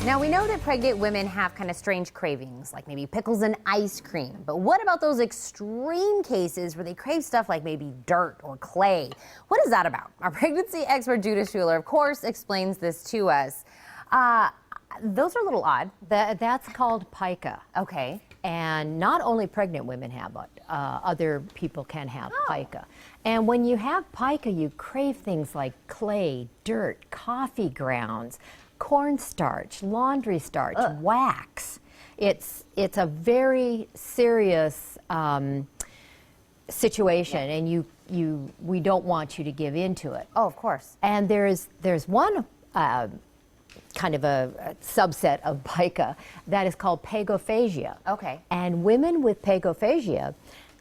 Now, we know that pregnant women have kind of strange cravings, like maybe pickles and ice cream. But what about those extreme cases where they crave stuff like maybe dirt or clay? What is that about? Our pregnancy expert, Judith Schuler, of course, explains this to us. Those are a little odd. That's called pica. Okay. And not only pregnant women have it, other people can have pica. And when you have pica, you crave things like clay, dirt, coffee grounds, cornstarch, laundry starch, wax. It's a very serious situation, and we don't want you to give in to it. Oh, of course. And there's one kind of a subset of pica that is called pagophagia. Okay. And women with pagophagia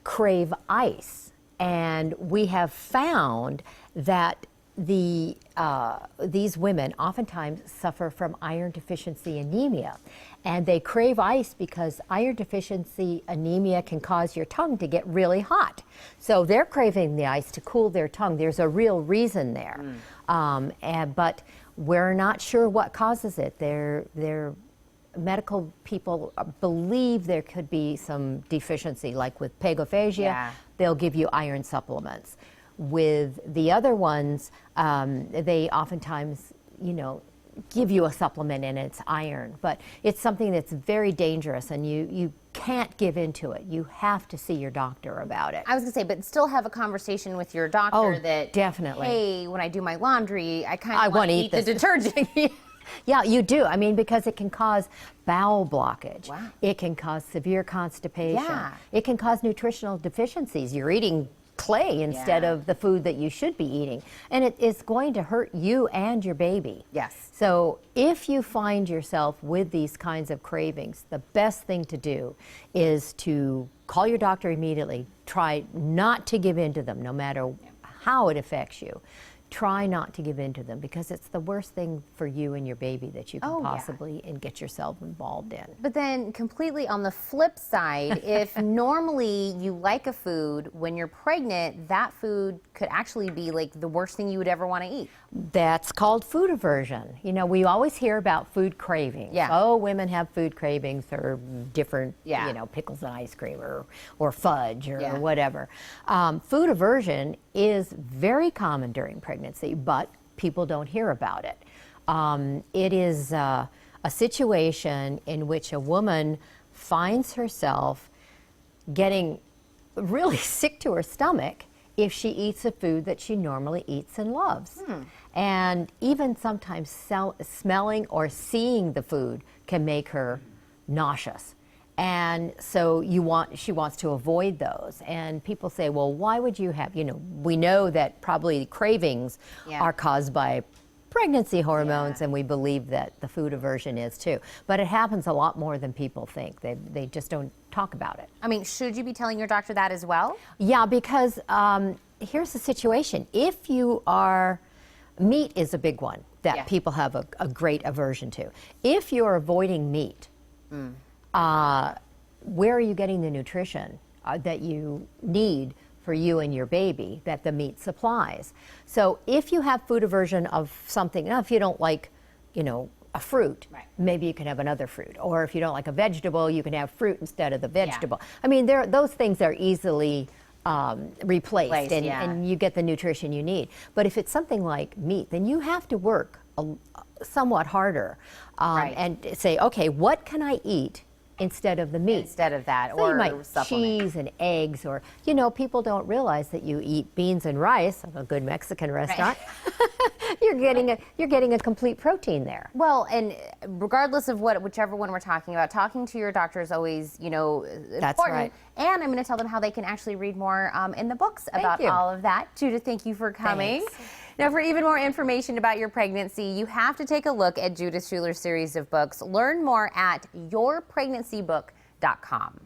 crave ice. And we have found that these women oftentimes suffer from iron deficiency anemia. And they crave ice because iron deficiency anemia can cause your tongue to get really hot. So they're craving the ice to cool their tongue. There's a real reason there. But we're not sure what causes it. Their medical people believe there could be some deficiency, like with pagophagia, they'll give you iron supplements. With the other ones, they oftentimes, give you a supplement and it's iron, but it's something that's very dangerous, and you can't give into it. You have to see your doctor about it. I was gonna say, but still have a conversation with your doctor that, definitely. hey, when I do my laundry, I kind of want to eat the this detergent. Yeah, you do. I mean, because it can cause bowel blockage. Wow. It can cause severe constipation. Yeah. It can cause nutritional deficiencies. You're eating clay instead of the food that you should be eating. And it is going to hurt you and your baby. Yes. So if you find yourself with these kinds of cravings, the best thing to do is to call your doctor immediately. Try not to give in to them, no matter how it affects you. Try not to give in to them, because it's the worst thing for you and your baby that you can possibly and get yourself involved in. But then completely on the flip side, if normally you like a food, when you're pregnant, that food could actually be like the worst thing you would ever want to eat. That's called food aversion. We always hear about food cravings. Yeah. Oh, women have food cravings or different, pickles and ice cream or fudge or whatever. Food aversion is very common during pregnancy, but people don't hear about it. It is a situation in which a woman finds herself getting really sick to her stomach if she eats a food that she normally eats and loves. And even sometimes smelling or seeing the food can make her nauseous. And so she wants to avoid those. And people say, well, why would you have, we know that probably cravings are caused by pregnancy hormones, and we believe that the food aversion is too. But it happens a lot more than people think. They just don't talk about it. I mean, should you be telling your doctor that as well? Yeah, because here's the situation. If you are, meat is a big one that people have a great aversion to. If you're avoiding meat, where are you getting the nutrition that you need for you and your baby that the meat supplies? So if you have food aversion of something, now if you don't like, a fruit, maybe you can have another fruit. Or if you don't like a vegetable, you can have fruit instead of the vegetable. I mean, those things are easily replaced, and you get the nutrition you need. But if it's something like meat, then you have to work somewhat harder and say, okay, what can I eat instead of the meat? Instead of that, so or you might cheese and eggs, or people don't realize that you eat beans and rice at a good Mexican restaurant. You're getting a complete protein there. Well, and regardless of whichever one we're talking about, talking to your doctor is always, important. That's right. And I'm going to tell them how they can actually read more in the books about all of that. Judith, thank you for coming. Thanks. Now, for even more information about your pregnancy, you have to take a look at Judith Schuler's series of books. Learn more at yourpregnancybook.com.